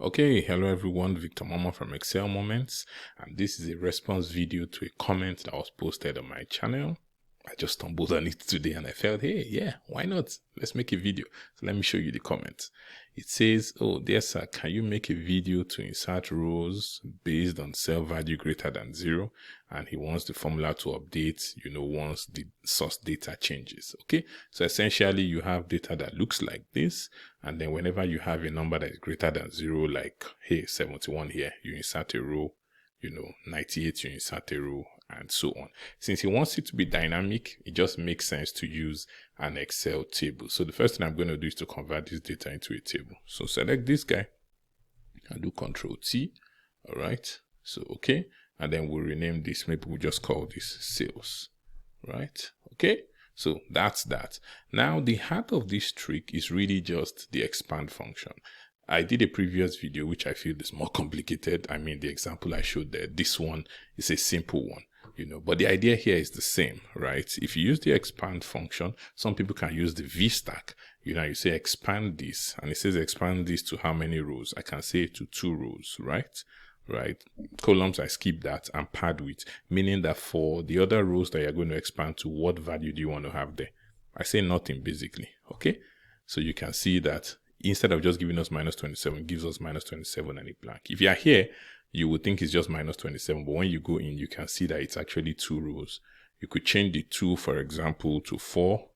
Okay, hello everyone, Victor Mama from Excel Moments, and this is a response video to a comment that was posted on my channel. I just stumbled on it today and I felt, hey, yeah, why not? Let's make a video. So let me show you the comment. It says, oh, dear sir, can you make a video to insert rows based on cell value greater than 0? And he wants the formula to update, once the source data changes. Okay, so essentially you have data that looks like this. And then whenever you have a number that is greater than 0, like, hey, 71 here, you insert a row, 98, you insert a row, and so on. Since he wants it to be dynamic, it just makes sense to use an Excel table. So the first thing I'm going to do is to convert this data into a table. So select this guy and do Control T. All right. So, okay. And then we'll rename this. Maybe we'll just call this sales. Right. Okay. So that's that. Now, the heart of this trick is really just the expand function. I did a previous video, which I feel is more complicated. I mean, the example I showed there, this one is a simple one, but the idea here is the same, right? If you use the expand function, some people can use the VStack. You say expand this, and it says expand this to how many rows? I can say to 2 rows, right? Columns, I skip that and pad width, meaning that for the other rows that you're going to expand to, what value do you want to have there? I say nothing, basically. Okay, so you can see that instead of just giving us minus 27, it gives us minus 27 and a blank. If you are here, you would think it's just minus 27, but when you go in, you can see that it's actually 2 rows. You could change the 2, for example, to 4,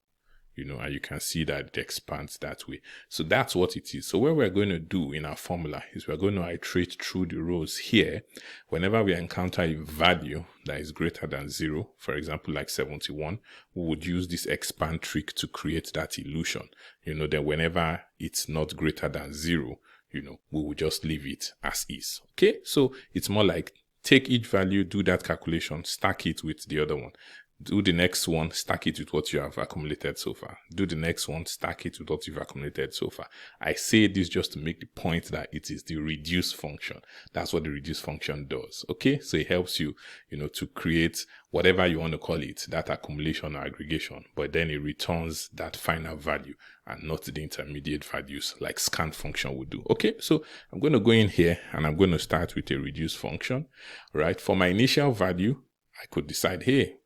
and you can see that it expands that way. So that's what it is. So what we're going to do in our formula is we're going to iterate through the rows here. Whenever we encounter a value that is greater than 0, for example, like 71, we would use this expand trick to create that illusion. Then whenever it's not greater than 0, we will just leave it as is. Okay, so it's more like take each value, do that calculation, stack it with the other one. Do the next one, stack it with what you have accumulated so far. Do the next one, stack it with what you've accumulated so far. I say this just to make the point that it is the reduce function. That's what the reduce function does. Okay, so it helps you, to create whatever you want to call it, that accumulation or aggregation, but then it returns that final value and not the intermediate values like scan function would do. Okay, so I'm going to go in here and I'm going to start with a reduce function, right? For my initial value, I could decide, hey,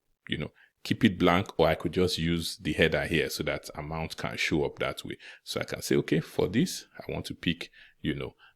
keep it blank, or I could just use the header here so that amount can show up that way. So I can say, okay, for this, I want to pick,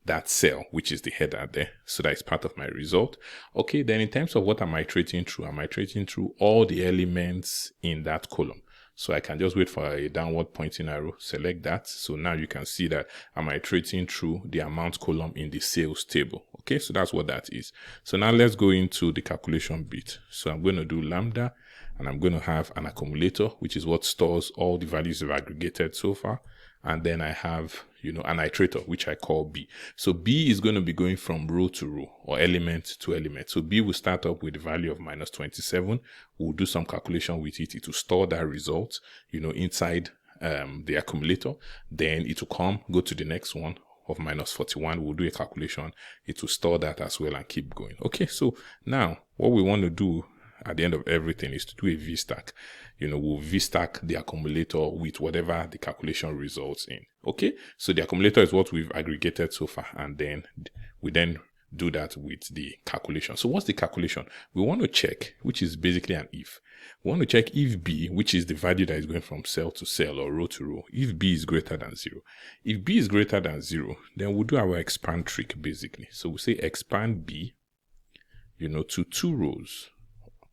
that cell, which is the header there. So that is part of my result. Okay, then in terms of what I'm iterating through, I'm iterating through all the elements in that column. So I can just wait for a downward pointing arrow, select that. So now you can see that I'm iterating through the amount column in the sales table. Okay, so that's what that is. So now let's go into the calculation bit. So I'm going to do lambda, and I'm going to have an accumulator, which is what stores all the values I've aggregated so far. And then I have, an iterator, which I call B. So B is going to be going from row to row or element to element. So B will start up with the value of minus 27. We'll do some calculation with it. It will store that result, inside the accumulator. Then it will go to the next one of minus 41. We'll do a calculation. It will store that as well and keep going. Okay, so now what we want to do at the end of everything is to do a VStack. We'll VStack the accumulator with whatever the calculation results in. Okay, so the accumulator is what we've aggregated so far, and then we do that with the calculation. So what's the calculation? We want to check, which is basically an if. We want to check if B, which is the value that is going from cell to cell or row to row, if B is greater than 0. If B is greater than 0, then we'll do our expand trick basically. So we'll say expand B, to 2 rows.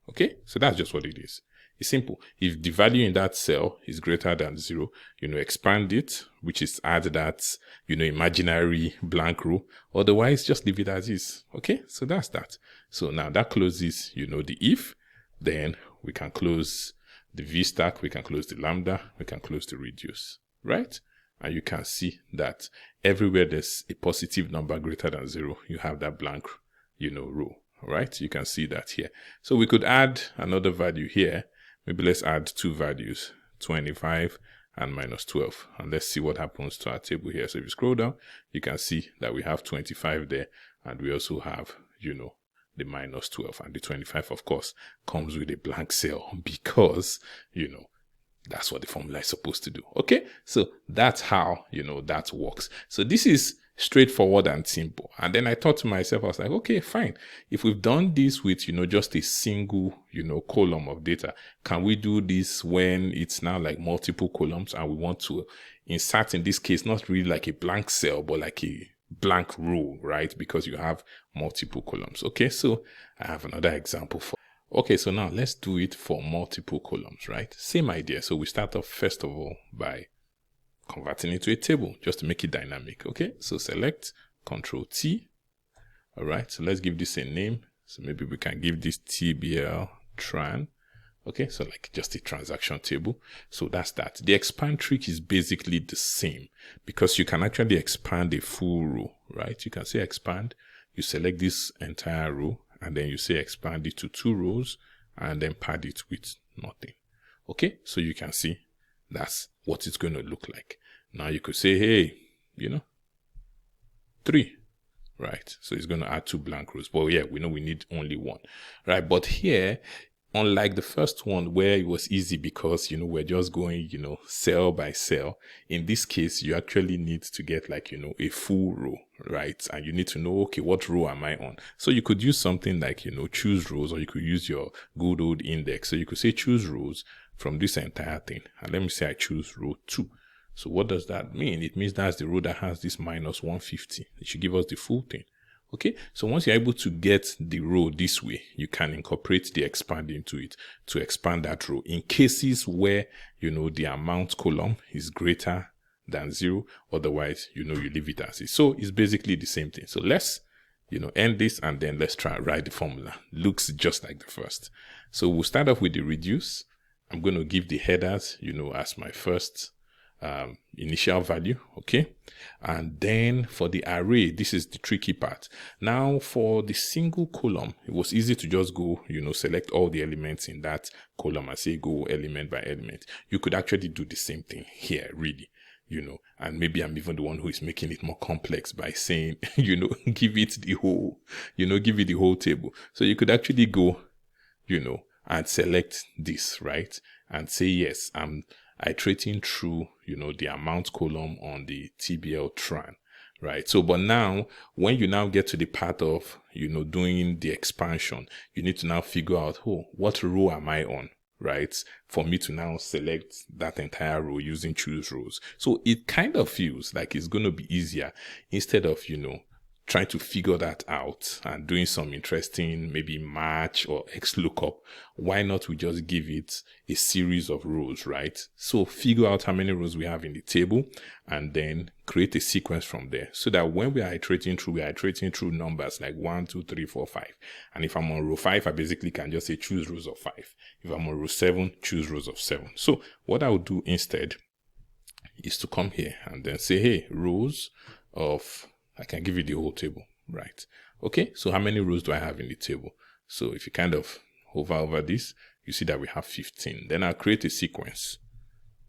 Okay, so that's just what it is. It's simple. If the value in that cell is greater than 0, expand it, which is add that, imaginary blank row. Otherwise, just leave it as is. Okay, so that's that. So now that closes, the if. Then we can close the VStack, we can close the lambda, we can close the reduce, right? And you can see that everywhere there's a positive number greater than 0, you have that blank, row. Right, you can see that here. So we could add another value here. Maybe let's add 2 values, 25 and minus 12. And let's see what happens to our table here. So if you scroll down, you can see that we have 25 there. And we also have, the minus 12. And the 25, of course, comes with a blank cell because, that's what the formula is supposed to do. Okay, so that's how, that works. So this is straightforward and simple. And then I thought to myself, I was like, okay, fine. If we've done this with, just a single, column of data, can we do this when it's now like multiple columns and we want to insert, in this case, not really like a blank cell, but like a blank row, right? Because you have multiple columns. Okay, so I have another example for. Okay, so now let's do it for multiple columns, right? Same idea. So we start off first of all by converting it to a table just to make it dynamic. Okay, so select Control T. All right, so let's give this a name. So maybe we can give this TBL tran. Okay, so like just a transaction table. So that's that. The expand trick is basically the same because you can actually expand a full row, right? You can say expand, you select this entire row, and then you say expand it to 2 rows and then pad it with nothing. Okay, so you can see that's what it's going to look like. Now you could say, hey, 3, right? So it's going to add 2 blank rows. But yeah, we know we need only 1, right? But here, unlike the first one where it was easy because, we're just going, cell by cell. In this case, you actually need to get like, a full row, right? And you need to know, okay, what row am I on? So you could use something like, choose rows, or you could use your good old index. So you could say choose rows from this entire thing. And let me say I choose row 2. So what does that mean? It means that's the row that has this minus 150. It should give us the full thing. Okay, so once you're able to get the row this way, you can incorporate the expand into it to expand that row in cases where, the amount column is greater than 0. Otherwise, you leave it as is. So it's basically the same thing. So let's, end this and then let's try and write the formula. Looks just like the first. So we'll start off with the reduce. I'm going to give the headers, as my first initial value. Okay, and then for the array, this is the tricky part. Now for the single column, it was easy to just go select all the elements in that column and say go element by element. You could actually do the same thing here, really, and maybe I'm even the one who is making it more complex by saying give it the whole table. So you could actually go and select this, right, and say yes, I'm iterating through, the amount column on the TBL tran, right? So, but now, when you now get to the part of, doing the expansion, you need to now figure out, what row am I on, right? For me to now select that entire row using choose rows. So it kind of feels like it's going to be easier instead of, trying to figure that out and doing some interesting maybe match or XLOOKUP. Why not we just give it a series of rows, right? So figure out how many rows we have in the table and then create a sequence from there so that when we are iterating through numbers like 1, 2, 3, 4, 5. And if I'm on row 5, I basically can just say choose rows of 5. If I'm on row 7, choose rows of 7. So what I would do instead is to come here and then say, hey, rows of, I can give you the whole table, right? Okay, so how many rows do I have in the table? So if you kind of hover over this, you see that we have 15. Then I'll create a sequence.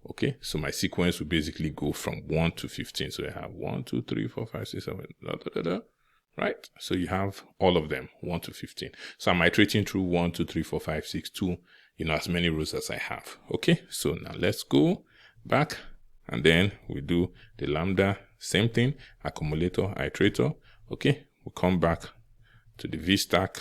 Okay, so my sequence will basically go from 1 to 15. So I have 1, 2, 3, 4, 5, 6, 7, right? So you have all of them, 1 to 15. So I'm iterating through 1, 2, 3, 4, 5, 6, 2, as many rows as I have. Okay, so now let's go back and then we do the lambda, same thing, accumulator, iterator. Okay, we'll come back to the VStack,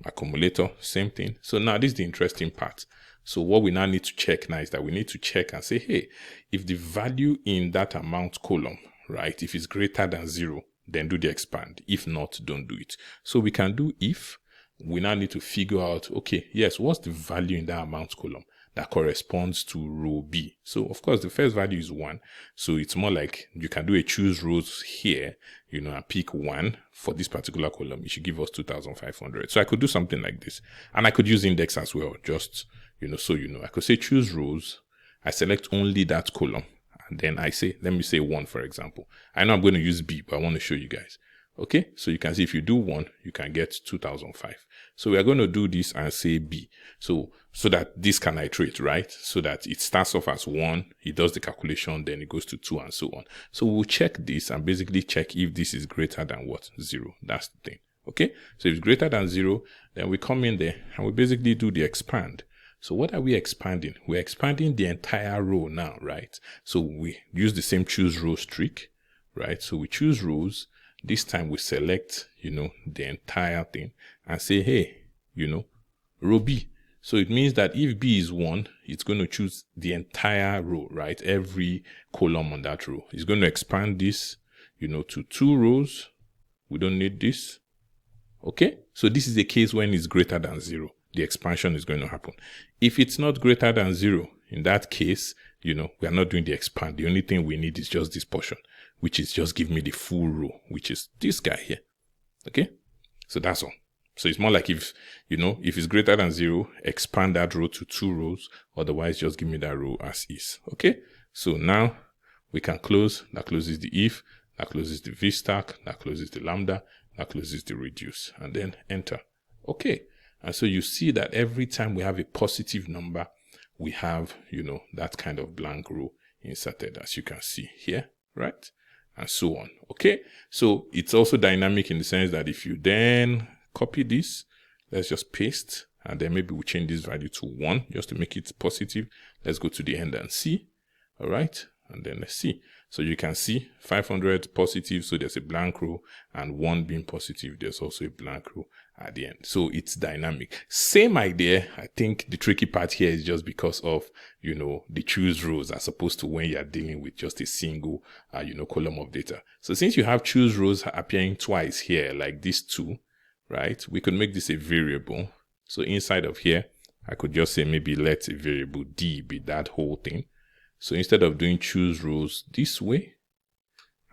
accumulator, same thing. So now this is the interesting part. So what we now need to check now is that we need to check and say, hey, if the value in that amount column, right, if it's greater than 0, then do the expand. If not, don't do it. So we can do if. We now need to figure out, okay, yes, what's the value in that amount column that corresponds to row B? So of course, the first value is 1. So it's more like you can do a choose rows here, and pick 1 for this particular column. It should give us 2,500. So I could do something like this. And I could use index as well, just, so I could say choose rows. I select only that column. And then I say, let me say 1, for example. I know I'm going to use B, but I want to show you guys. Okay, so you can see if you do 1, you can get 2005. So we are going to do this and say B. So that this can iterate, right? So that it starts off as 1, it does the calculation, then it goes to 2 and so on. So we'll check this and basically check if this is greater than what? 0. That's the thing. Okay, so if it's greater than 0, then we come in there and we basically do the expand. So what are we expanding? We're expanding the entire row now, right? So we use the same choose rows trick. right? So we choose rows. This time we select, the entire thing and say, hey, row B. So it means that if B is 1, it's going to choose the entire row, right? Every column on that row. It's going to expand this, to 2 rows. We don't need this. Okay? So this is a case when it's greater than 0. The expansion is going to happen. If it's not greater than 0, in that case, we are not doing the expand. The only thing we need is just this portion, which is just give me the full row, which is this guy here. Okay? So that's all. So it's more like if it's greater than 0, expand that row to 2 rows. Otherwise, just give me that row as is. Okay? So now we can close. That closes the if. That closes the vstack. That closes the lambda. That closes the reduce. And then enter. Okay. And so you see that every time we have a positive number, we have, that kind of blank row inserted, as you can see here, right? And so on. Okay? So it's also dynamic in the sense that if you then copy this, let's just paste, and then maybe we change this value to 1 just to make it positive. Let's go to the end and see. All right, and then let's see. So you can see 500 positive, so there's a blank row, and 1 being positive, there's also a blank row at the end. So it's dynamic. Same idea. I think the tricky part here is just because of, the choose rows as opposed to when you're dealing with just a single, column of data. So since you have choose rows appearing twice here, like these two, right, we could make this a variable. So inside of here, I could just say maybe let a variable D be that whole thing. So instead of doing choose rows this way,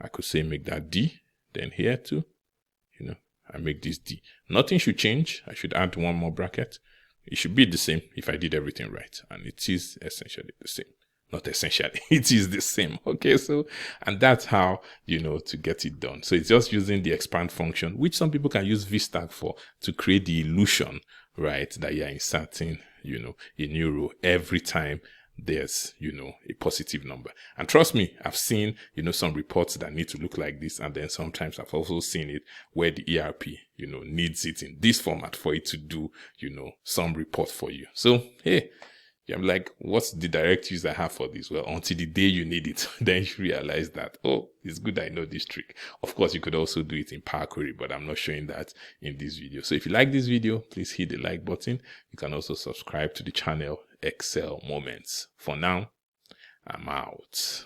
I could say make that D. Then here too, I make this D. Nothing should change. I should add 1 more bracket. It should be the same if I did everything right. And it is essentially the same. Not essentially, it is the same. Okay, so, and that's how, to get it done. So it's just using the expand function, which some people can use vstack for, to create the illusion, right, that you're inserting, a new row every time there's, a positive number. And trust me, I've seen, some reports that need to look like this. And then sometimes I've also seen it where the ERP, needs it in this format for it to do, some report for you. So, hey, I'm like, what's the directives I have for this? Well, until the day you need it, then you realize that, oh, it's good I know this trick. Of course, you could also do it in Power Query, but I'm not showing that in this video. So if you like this video, please hit the like button. You can also subscribe to the channel Excel Moments. For now, I'm out.